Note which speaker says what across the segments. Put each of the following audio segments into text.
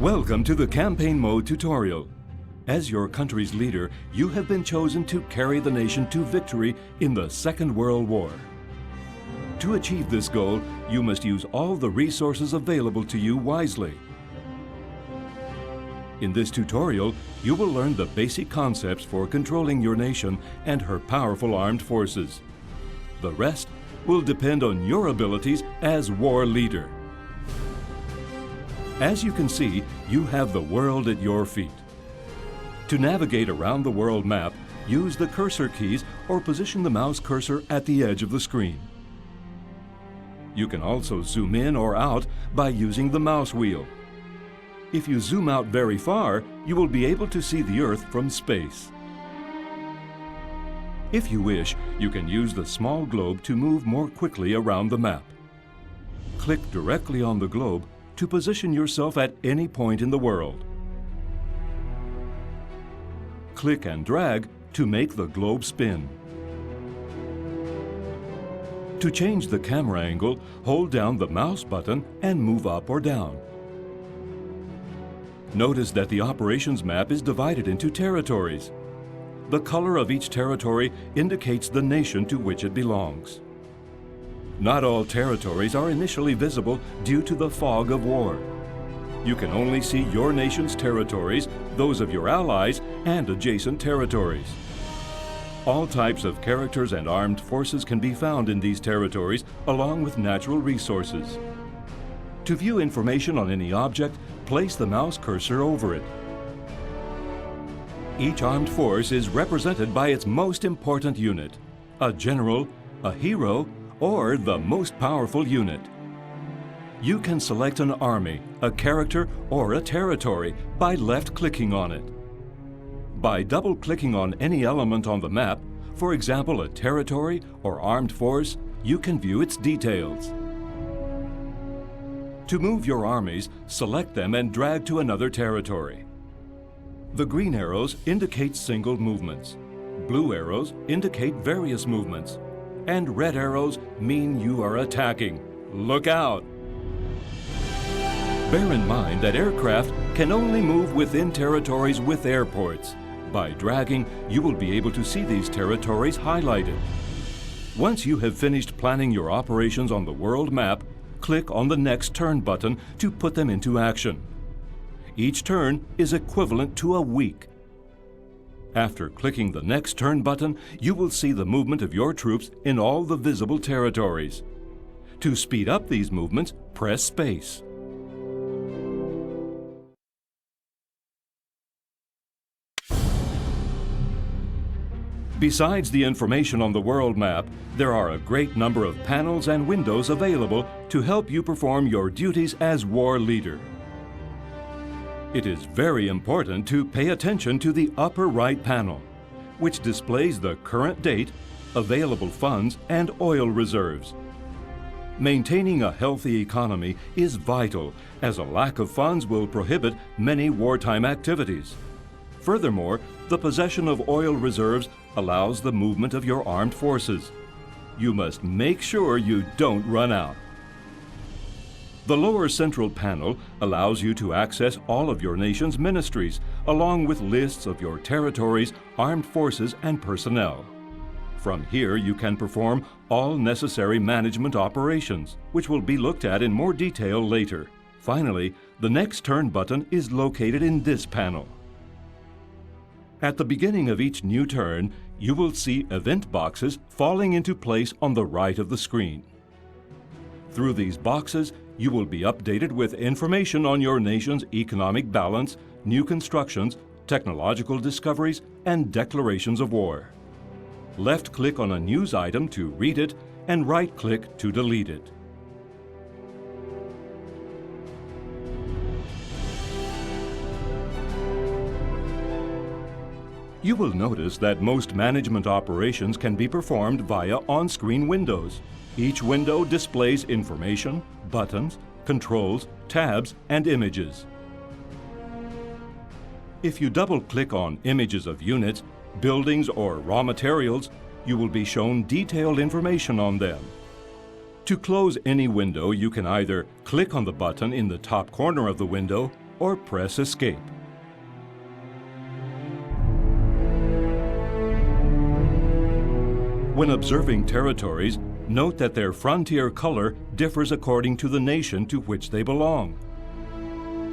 Speaker 1: Welcome to the Campaign Mode tutorial. As your country's leader, you have been chosen to carry the nation to victory in the Second World War. To achieve this goal, you must use all the resources available to you wisely. In this tutorial, you will learn the basic concepts for controlling your nation and her powerful armed forces. The rest will depend on your abilities as war leader. As you can see, you have the world at your feet. To navigate around the world map, use the cursor keys or position the mouse cursor at the edge of the screen. You can also zoom in or out by using the mouse wheel. If you zoom out very far, you will be able to see the Earth from space. If you wish, you can use the small globe to move more quickly around the map. Click directly on the globe to position yourself at any point in the world. Click and drag to make the globe spin. To change the camera angle, hold down the mouse button and move up or down. Notice that the operations map is divided into territories. The color of each territory indicates the nation to which it belongs. Not all territories are initially visible due to the fog of war. You can only see your nation's territories, those of your allies, and adjacent territories. All types of characters and armed forces can be found in these territories, along with natural resources. To view information on any object, place the mouse cursor over it. Each armed force is represented by its most important unit, a general, a hero, or the most powerful unit. You can select an army, a character, or a territory by left-clicking on it. By double-clicking on any element on the map, for example a territory or armed force, you can view its details. To move your armies, select them and drag to another territory. The green arrows indicate single movements. Blue arrows indicate various movements. And red arrows mean you are attacking. Look out! Bear in mind that aircraft can only move within territories with airports. By dragging, you will be able to see these territories highlighted. Once you have finished planning your operations on the world map, click on the Next Turn button to put them into action. Each turn is equivalent to a week. After clicking the Next Turn button, you will see the movement of your troops in all the visible territories. To speed up these movements, press space. Besides the information on the world map, there are a great number of panels and windows available to help you perform your duties as war leader. It is very important to pay attention to the upper right panel, which displays the current date, available funds, and oil reserves. Maintaining a healthy economy is vital, as a lack of funds will prohibit many wartime activities. Furthermore, the possession of oil reserves allows the movement of your armed forces. You must make sure you don't run out. The lower central panel allows you to access all of your nation's ministries, along with lists of your territories, armed forces, and personnel. From here, you can perform all necessary management operations, which will be looked at in more detail later. Finally, the Next Turn button is located in this panel. At the beginning of each new turn, you will see event boxes falling into place on the right of the screen. Through these boxes, you will be updated with information on your nation's economic balance, new constructions, technological discoveries, and declarations of war. Left-click on a news item to read it, and right-click to delete it. You will notice that most management operations can be performed via on-screen windows. Each window displays information, buttons, controls, tabs, and images. If you double-click on images of units, buildings, or raw materials, you will be shown detailed information on them. To close any window, you can either click on the button in the top corner of the window or press Escape. When observing territories, note that their frontier color differs according to the nation to which they belong.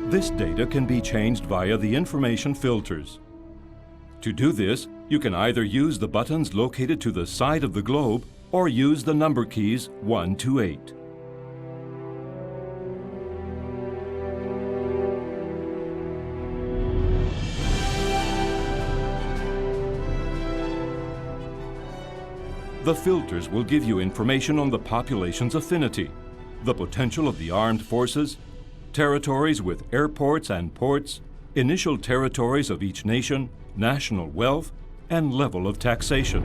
Speaker 1: This data can be changed via the information filters. To do this, you can either use the buttons located to the side of the globe or use the number keys 1 to 8. The filters will give you information on the population's affinity, the potential of the armed forces, territories with airports and ports, initial territories of each nation, national wealth, and level of taxation.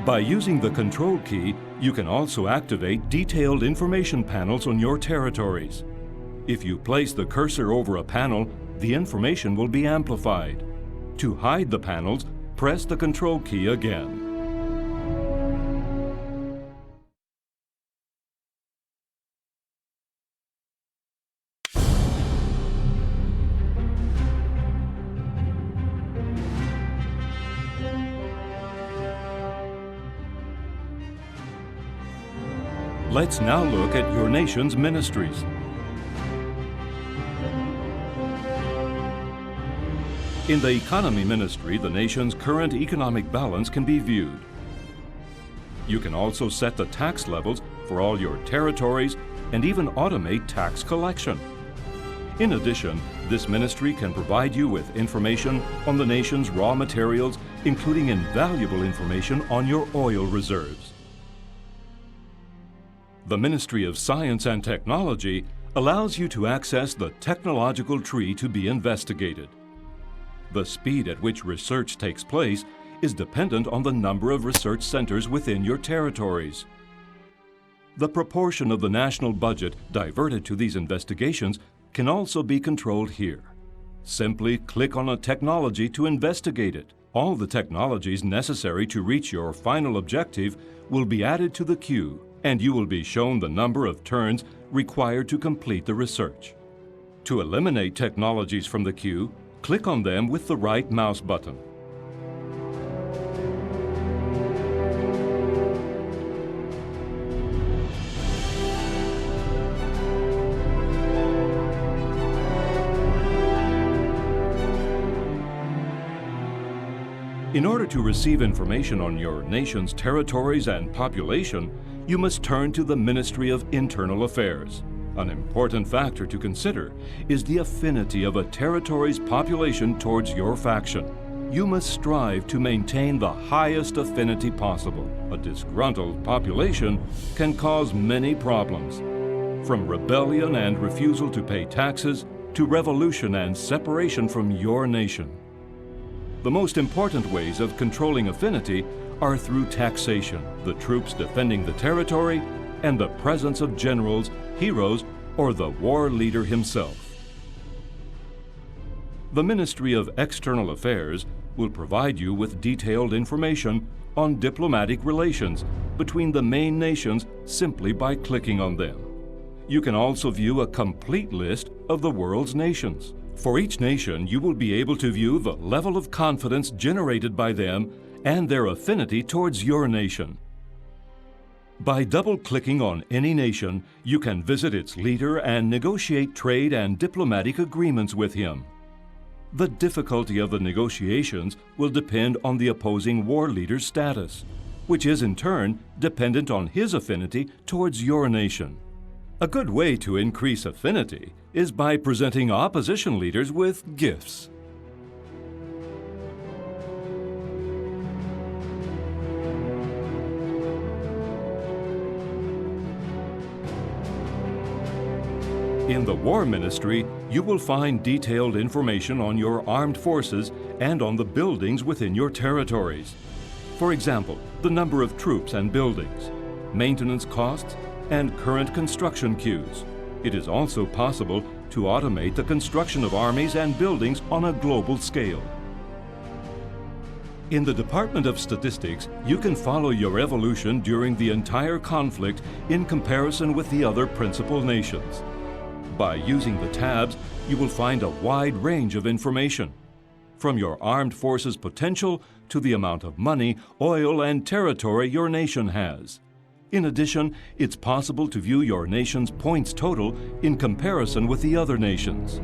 Speaker 1: By using the Control key, you can also activate detailed information panels on your territories. If you place the cursor over a panel, the information will be amplified. To hide the panels, press the Control key again. Let's now look at your nation's ministries. In the Economy Ministry, the nation's current economic balance can be viewed. You can also set the tax levels for all your territories and even automate tax collection. In addition, this ministry can provide you with information on the nation's raw materials, including invaluable information on your oil reserves. The Ministry of Science and Technology allows you to access the technological tree to be investigated. The speed at which research takes place is dependent on the number of research centers within your territories. The proportion of the national budget diverted to these investigations can also be controlled here. Simply click on a technology to investigate it. All the technologies necessary to reach your final objective will be added to the queue, and you will be shown the number of turns required to complete the research. To eliminate technologies from the queue, click on them with the right mouse button. In order to receive information on your nation's territories and population, you must turn to the Ministry of Internal Affairs. An important factor to consider is the affinity of a territory's population towards your faction. You must strive to maintain the highest affinity possible. A disgruntled population can cause many problems, from rebellion and refusal to pay taxes to revolution and separation from your nation. The most important ways of controlling affinity are through taxation, the troops defending the territory, and the presence of generals, heroes, or the war leader himself. The Ministry of External Affairs will provide you with detailed information on diplomatic relations between the main nations simply by clicking on them. You can also view a complete list of the world's nations. For each nation, you will be able to view the level of confidence generated by them and their affinity towards your nation. By double-clicking on any nation, you can visit its leader and negotiate trade and diplomatic agreements with him. The difficulty of the negotiations will depend on the opposing war leader's status, which is in turn dependent on his affinity towards your nation. A good way to increase affinity is by presenting opposition leaders with gifts. In the War Ministry, you will find detailed information on your armed forces and on the buildings within your territories. For example, the number of troops and buildings, maintenance costs, and current construction queues. It is also possible to automate the construction of armies and buildings on a global scale. In the Department of Statistics, you can follow your evolution during the entire conflict in comparison with the other principal nations. By using the tabs, you will find a wide range of information, from your armed forces potential to the amount of money, oil, and territory your nation has. In addition, it's possible to view your nation's points total in comparison with the other nations.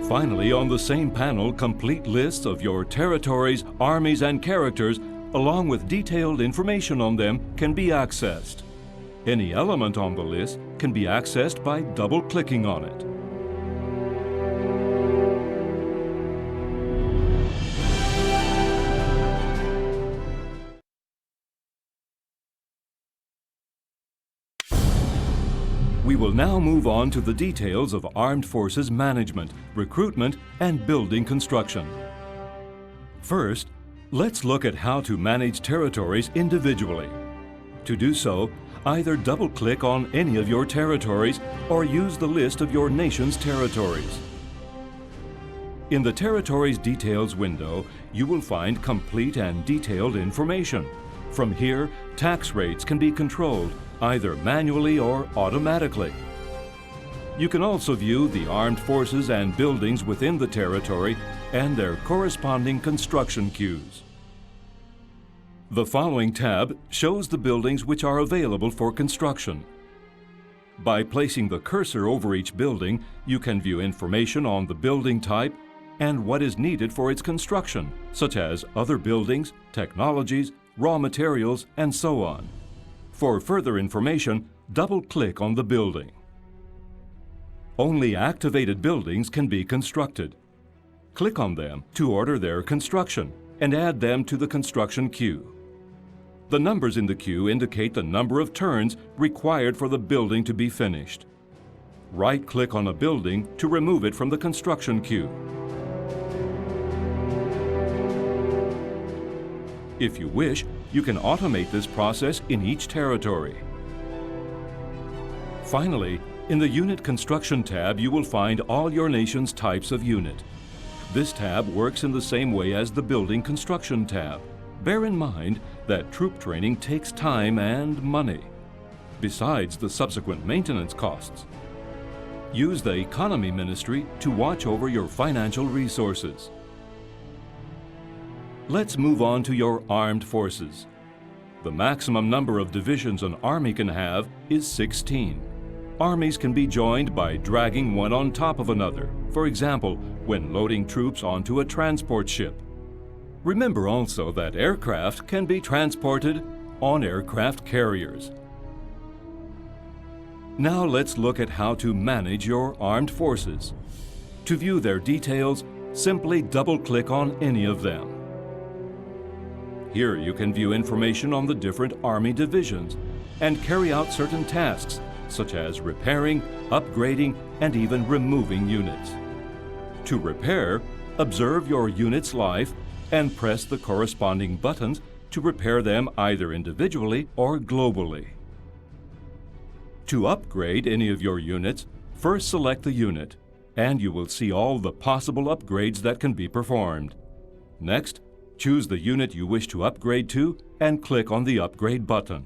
Speaker 1: Finally, on the same panel, complete lists of your territories, armies, and characters, along with detailed information on them, can be accessed. Any element on the list can be accessed by double-clicking on it. We will now move on to the details of armed forces management, recruitment, and building construction. First, let's look at how to manage territories individually. To do so, either double-click on any of your territories or use the list of your nation's territories. In the Territories Details window, you will find complete and detailed information. From here, tax rates can be controlled, either manually or automatically. You can also view the armed forces and buildings within the territory and their corresponding construction queues. The following tab shows the buildings which are available for construction. By placing the cursor over each building, you can view information on the building type and what is needed for its construction, such as other buildings, technologies, raw materials, and so on. For further information, double-click on the building. Only activated buildings can be constructed. Click on them to order their construction and add them to the construction queue. The numbers in the queue indicate the number of turns required for the building to be finished. Right-click on a building to remove it from the construction queue. If you wish, you can automate this process in each territory. Finally, in the Unit Construction tab, you will find all your nation's types of unit. This tab works in the same way as the Building Construction tab. Bear in mind that troop training takes time and money, besides the subsequent maintenance costs. Use the Economy Ministry to watch over your financial resources. Let's move on to your armed forces. The maximum number of divisions an army can have is 16. Armies can be joined by dragging one on top of another, for example, when loading troops onto a transport ship. Remember also that aircraft can be transported on aircraft carriers. Now let's look at how to manage your armed forces. To view their details, simply double-click on any of them. Here you can view information on the different Army divisions and carry out certain tasks, such as repairing, upgrading, and even removing units. To repair, observe your unit's life and press the corresponding buttons to repair them either individually or globally. To upgrade any of your units, first select the unit, and you will see all the possible upgrades that can be performed. Next, choose the unit you wish to upgrade to and click on the Upgrade button.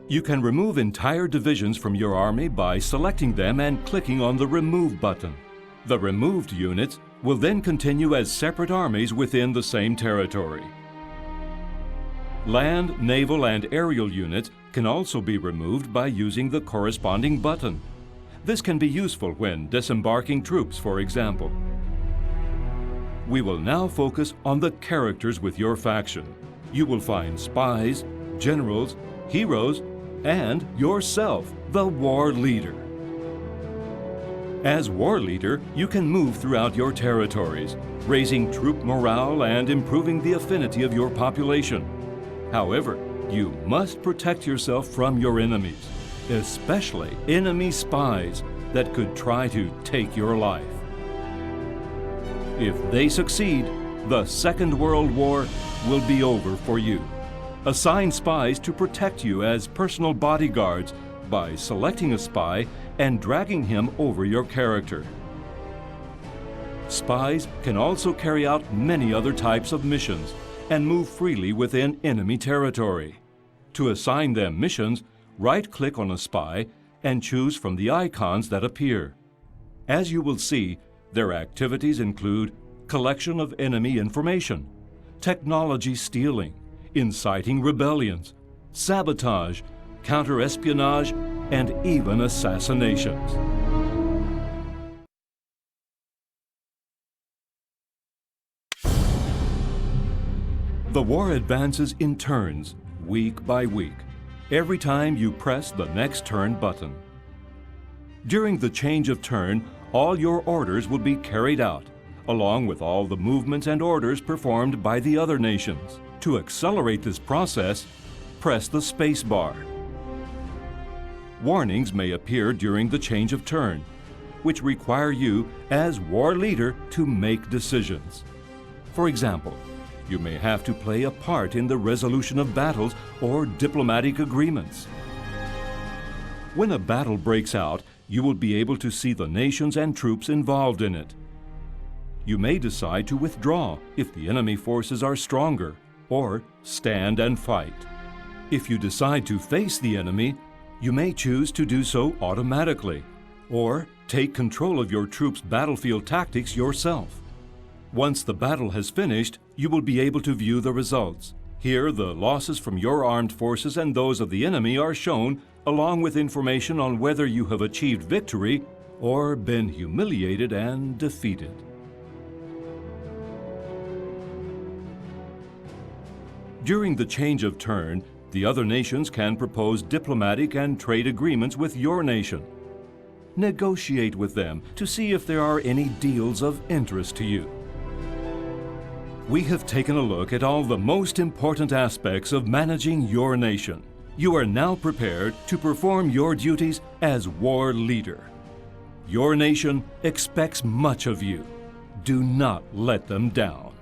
Speaker 1: You can remove entire divisions from your army by selecting them and clicking on the Remove button. The removed units will then continue as separate armies within the same territory. Land, naval, and aerial units can also be removed by using the corresponding button. This can be useful when disembarking troops, for example. We will now focus on the characters with your faction. You will find spies, generals, heroes, and yourself, the war leader. As war leader, you can move throughout your territories, raising troop morale and improving the affinity of your population. However, you must protect yourself from your enemies, especially enemy spies that could try to take your life. If they succeed, the Second World War will be over for you. Assign spies to protect you as personal bodyguards by selecting a spy and dragging him over your character. Spies can also carry out many other types of missions and move freely within enemy territory. To assign them missions, right-click on a spy and choose from the icons that appear. As you will see, their activities include collection of enemy information, technology stealing, inciting rebellions, sabotage, counter-espionage, and even assassinations. The war advances in turns, week by week, every time you press the next turn button. During the change of turn, all your orders will be carried out, along with all the movements and orders performed by the other nations. To accelerate this process, press the space bar. Warnings may appear during the change of turn, which require you, as war leader, to make decisions. For example, you may have to play a part in the resolution of battles or diplomatic agreements. When a battle breaks out, you will be able to see the nations and troops involved in it. You may decide to withdraw if the enemy forces are stronger, or stand and fight. If you decide to face the enemy, you may choose to do so automatically, or take control of your troops' battlefield tactics yourself. Once the battle has finished, you will be able to view the results. Here, the losses from your armed forces and those of the enemy are shown, along with information on whether you have achieved victory or been humiliated and defeated. During the change of turn, the other nations can propose diplomatic and trade agreements with your nation. Negotiate with them to see if there are any deals of interest to you. We have taken a look at all the most important aspects of managing your nation. You are now prepared to perform your duties as war leader. Your nation expects much of you. Do not let them down.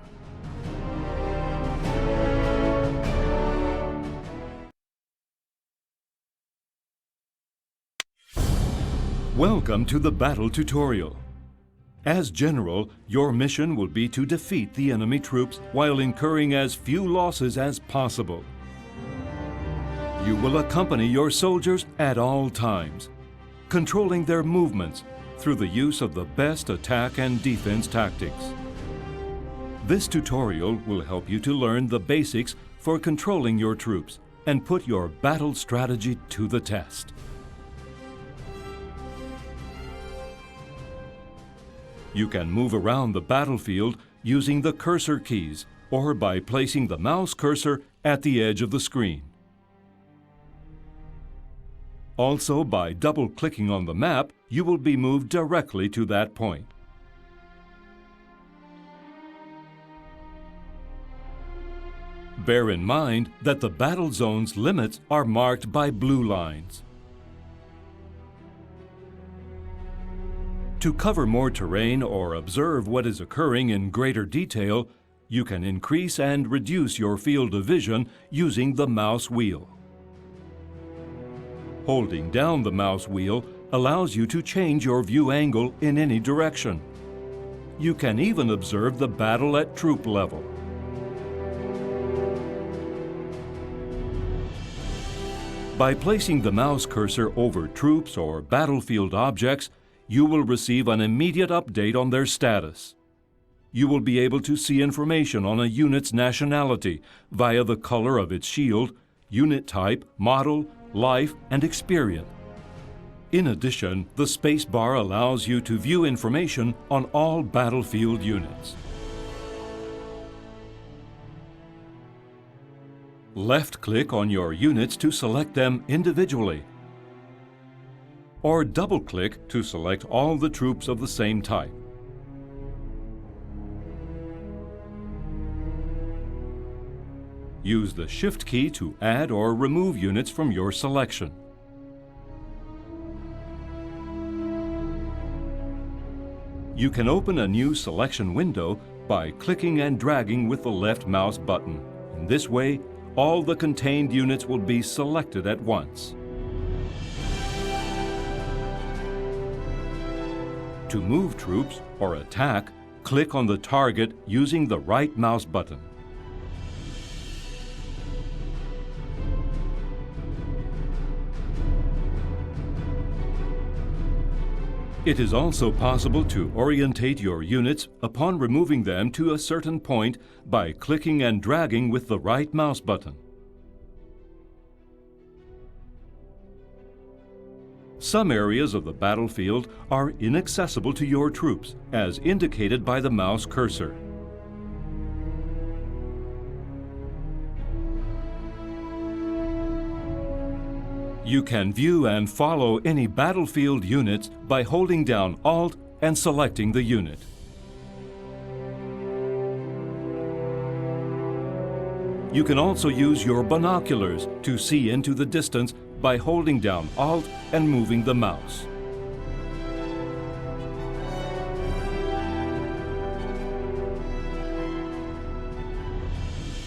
Speaker 1: Welcome to the battle tutorial. As General, your mission will be to defeat the enemy troops while incurring as few losses as possible. You will accompany your soldiers at all times, controlling their movements through the use of the best attack and defense tactics. This tutorial will help you to learn the basics for controlling your troops and put your battle strategy to the test. You can move around the battlefield using the cursor keys or by placing the mouse cursor at the edge of the screen. Also, by double-clicking on the map, you will be moved directly to that point. Bear in mind that the battle zone's limits are marked by blue lines. To cover more terrain or observe what is occurring in greater detail, you can increase and reduce your field of vision using the mouse wheel. Holding down the mouse wheel allows you to change your view angle in any direction. You can even observe the battle at troop level. By placing the mouse cursor over troops or battlefield objects, you will receive an immediate update on their status. You will be able to see information on a unit's nationality via the color of its shield, unit type, model, life, and experience. In addition, the space bar allows you to view information on all battlefield units. Left-click on your units to select them individually, or double-click to select all the troops of the same type. Use the Shift key to add or remove units from your selection. You can open a new selection window by clicking and dragging with the left mouse button. In this way, all the contained units will be selected at once. To move troops or attack, click on the target using the right mouse button. It is also possible to orientate your units upon removing them to a certain point by clicking and dragging with the right mouse button. Some areas of the battlefield are inaccessible to your troops, as indicated by the mouse cursor. You can view and follow any battlefield units by holding down Alt and selecting the unit. You can also use your binoculars to see into the distance by holding down Alt and moving the mouse.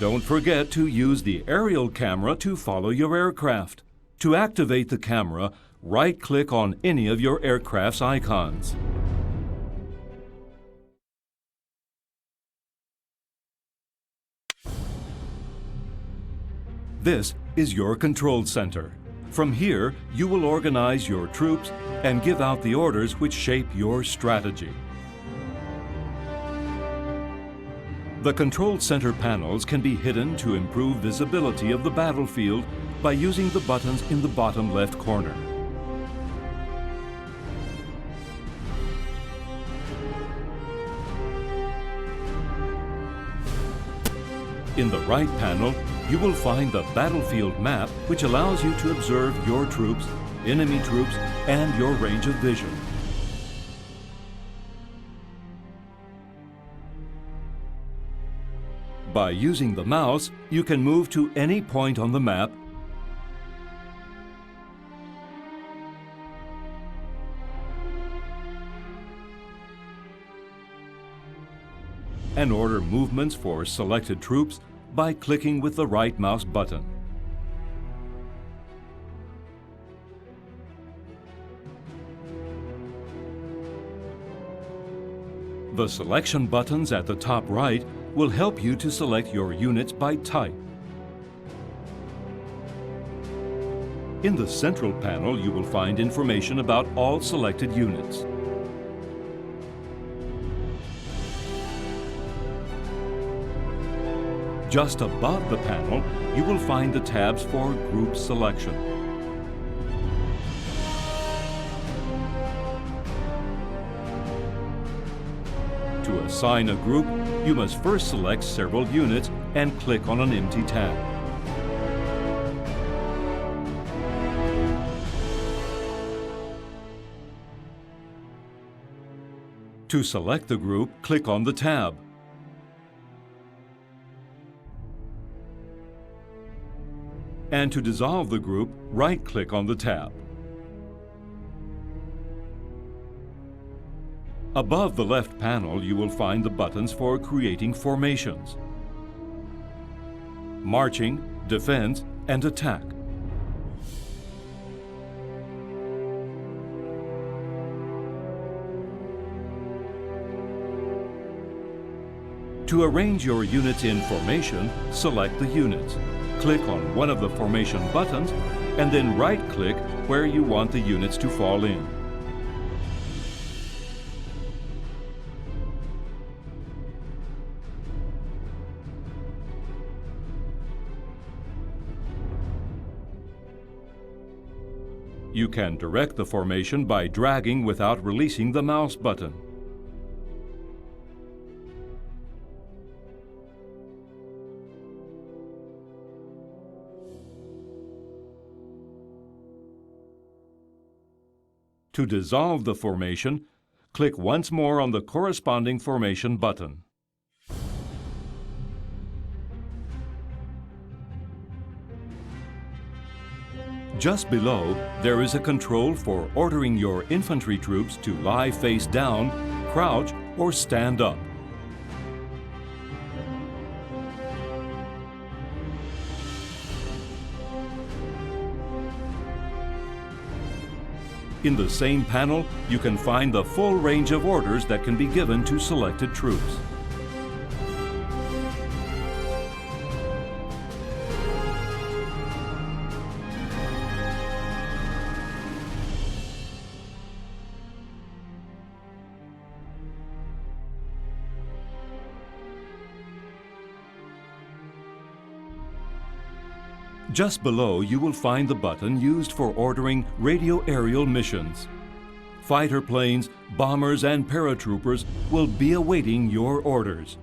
Speaker 1: Don't forget to use the aerial camera to follow your aircraft. To activate the camera, right-click on any of your aircraft's icons. This is your control center. From here, you will organize your troops and give out the orders which shape your strategy. The control center panels can be hidden to improve visibility of the battlefield by using the buttons in the bottom left corner. In the right panel, you will find the battlefield map, which allows you to observe your troops, enemy troops, and your range of vision. By using the mouse, you can move to any point on the map and order movements for selected troops by clicking with the right mouse button. The selection buttons at the top right will help you to select your units by type. In the central panel, you will find information about all selected units. Just above the panel, you will find the tabs for group selection. To assign a group, you must first select several units and click on an empty tab. To select the group, click on the tab. And to dissolve the group, right-click on the tab. Above the left panel, you will find the buttons for creating formations: marching, defense, and attack. To arrange your units in formation, select the units. Click on one of the formation buttons and then right-click where you want the units to fall in. You can direct the formation by dragging without releasing the mouse button. To dissolve the formation, click once more on the corresponding formation button. Just below, there is a control for ordering your infantry troops to lie face down, crouch, or stand up. In the same panel, you can find the full range of orders that can be given to selected troops. Just below, you will find the button used for ordering radio-aerial missions. Fighter planes, bombers, and paratroopers will be awaiting your orders.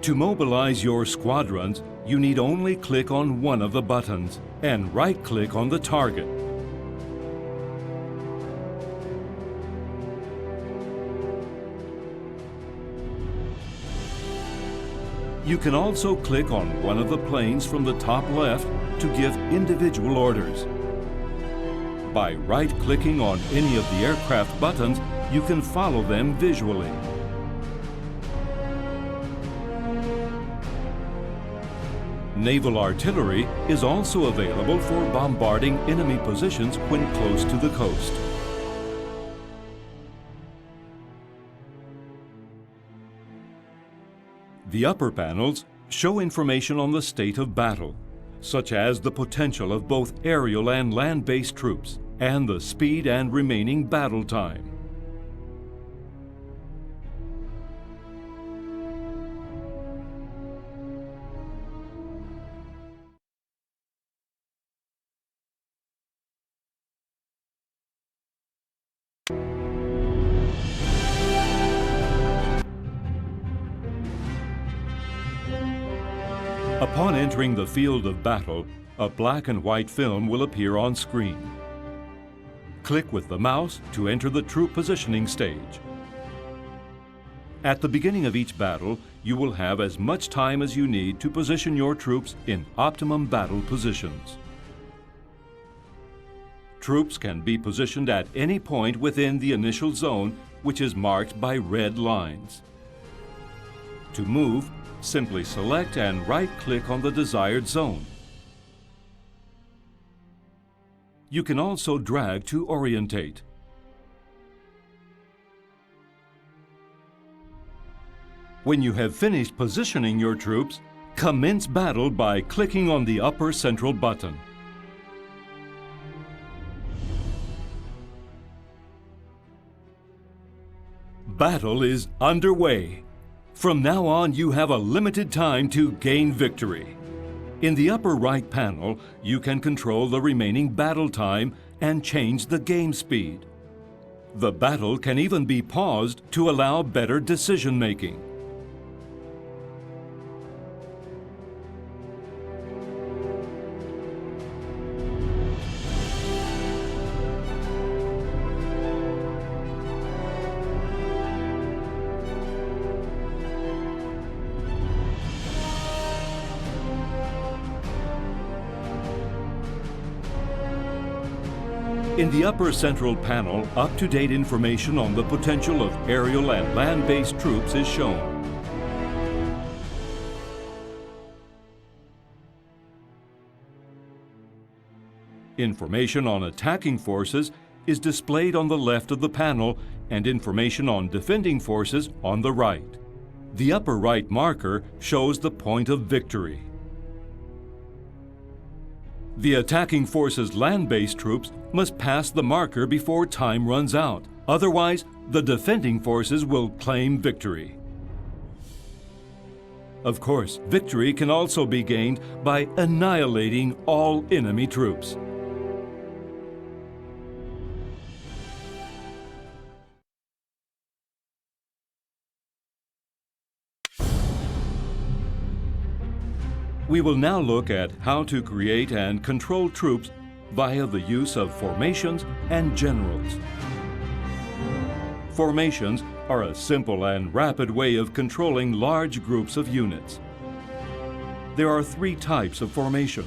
Speaker 1: To mobilize your squadrons, you need only click on one of the buttons and right-click on the target. You can also click on one of the planes from the top left to give individual orders. By right-clicking on any of the aircraft buttons, you can follow them visually. Naval artillery is also available for bombarding enemy positions when close to the coast. The upper panels show information on the state of battle, such as the potential of both aerial and land-based troops, and the speed and remaining battle time. Upon entering the field of battle, a black and white film will appear on screen. Click with the mouse to enter the troop positioning stage. At the beginning of each battle, you will have as much time as you need to position your troops in optimum battle positions. Troops can be positioned at any point within the initial zone, which is marked by red lines. To move, simply select and right-click on the desired zone. You can also drag to orientate. When you have finished positioning your troops, commence battle by clicking on the upper central button. Battle is underway. From now on, you have a limited time to gain victory. In the upper right panel, you can control the remaining battle time and change the game speed. The battle can even be paused to allow better decision-making. In the upper central panel, up-to-date information on the potential of aerial and land-based troops is shown. Information on attacking forces is displayed on the left of the panel and information on defending forces on the right. The upper right marker shows the point of victory. The attacking forces' land-based troops must pass the marker before time runs out. Otherwise, the defending forces will claim victory. Of course, victory can also be gained by annihilating all enemy troops. We will now look at how to create and control troops via the use of formations and generals. Formations are a simple and rapid way of controlling large groups of units. There are three types of formation: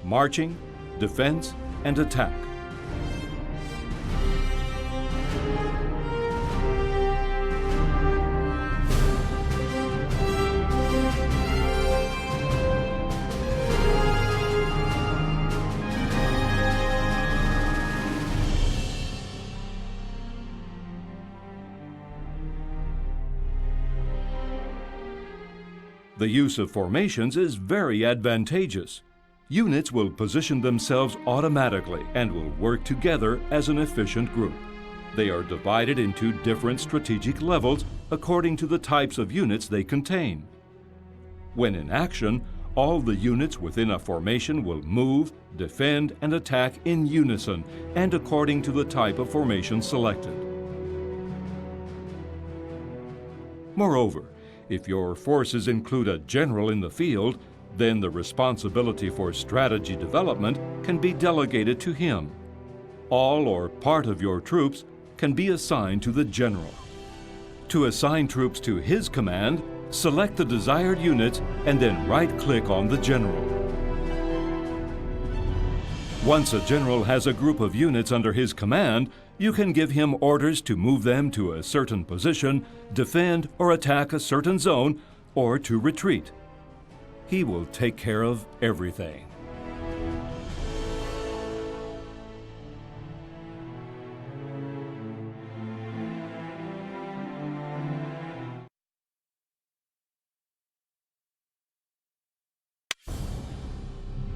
Speaker 1: marching, defense, and attack. The use of formations is very advantageous. Units will position themselves automatically and will work together as an efficient group. They are divided into different strategic levels according to the types of units they contain. When in action, all the units within a formation will move, defend, and attack in unison and according to the type of formation selected. Moreover, if your forces include a general in the field, then the responsibility for strategy development can be delegated to him. All or part of your troops can be assigned to the general. To assign troops to his command, select the desired units and then right-click on the general. Once a general has a group of units under his command, you can give him orders to move them to a certain position, defend or attack a certain zone, or to retreat. He will take care of everything.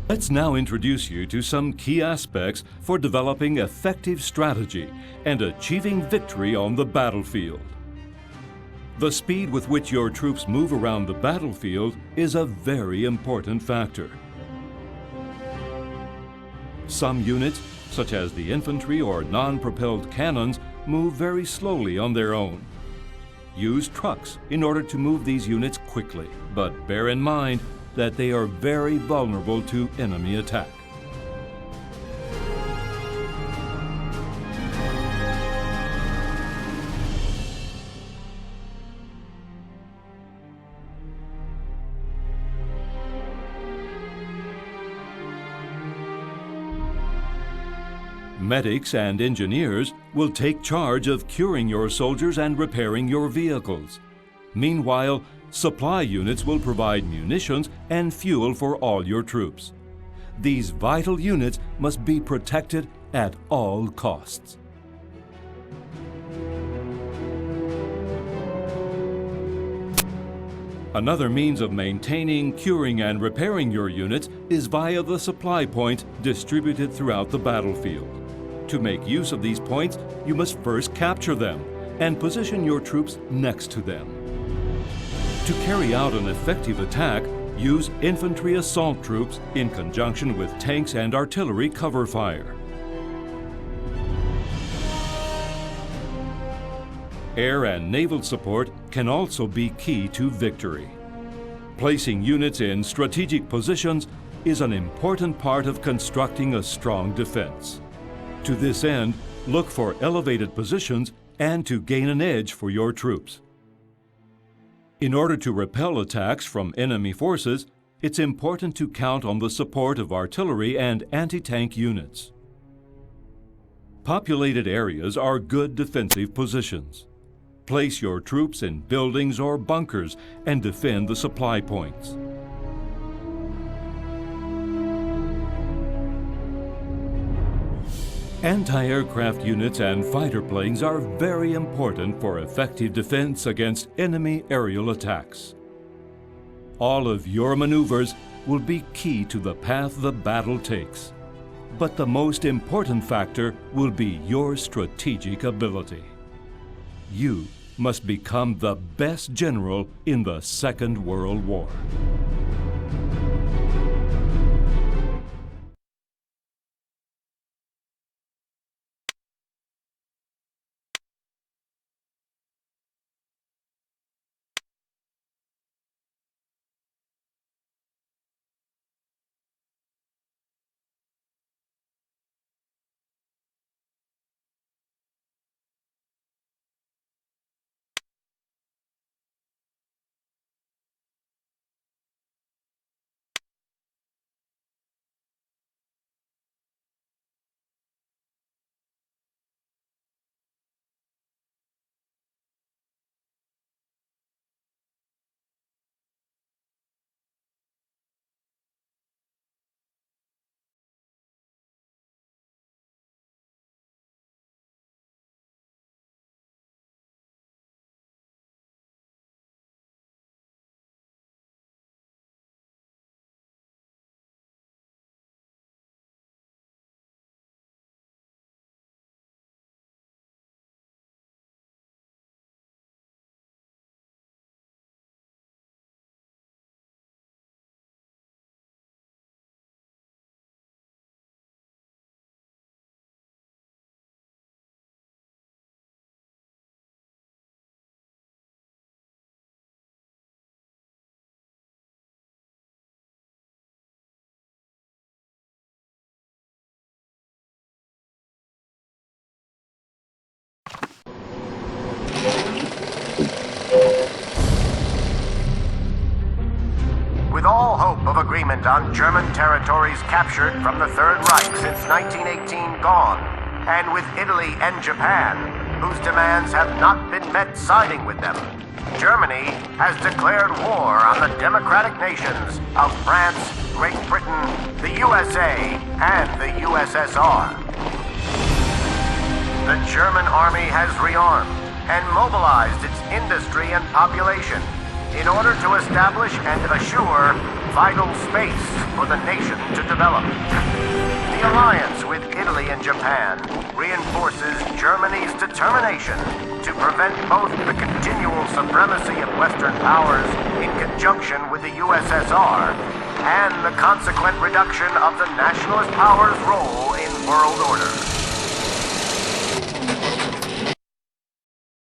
Speaker 1: Let's now introduce you to some key aspects for developing effective strategy and achieving victory on the battlefield. The speed with which your troops move around the battlefield is a very important factor. Some units, such as the infantry or non-propelled cannons, move very slowly on their own. Use trucks in order to move these units quickly, but bear in mind that they are very vulnerable to enemy attack. Medics and engineers will take charge of curing your soldiers and repairing your vehicles. Meanwhile, supply units will provide munitions and fuel for all your troops. These vital units must be protected at all costs. Another means of maintaining, curing, and repairing your units is via the supply points distributed throughout the battlefield. To make use of these points, you must first capture them and position your troops next to them. To carry out an effective attack, use infantry assault troops in conjunction with tanks and artillery cover fire. Air and naval support can also be key to victory. Placing units in strategic positions is an important part of constructing a strong defense. To this end, look for elevated positions and to gain an edge for your troops. In order to repel attacks from enemy forces, it's important to count on the support of artillery and anti-tank units. Populated areas are good defensive positions. Place your troops in buildings or bunkers and defend the supply points. Anti-aircraft units and fighter planes are very important for effective defense against enemy aerial attacks. All of your maneuvers will be key to the path the battle takes. But the most important factor will be your strategic ability. You must become the best general in the Second World War.
Speaker 2: on German territories captured from the Third Reich since 1918 gone, and with Italy and Japan, whose demands have not been met siding with them, Germany has declared war on the democratic nations of France, Great Britain, the USA, and the USSR. The German army has rearmed and mobilized its industry and population in order to establish and assure vital space for the nation to develop. The alliance with Italy and Japan reinforces Germany's determination to prevent both the continual supremacy of Western powers in conjunction with the USSR and the consequent reduction of the nationalist powers' role in world order.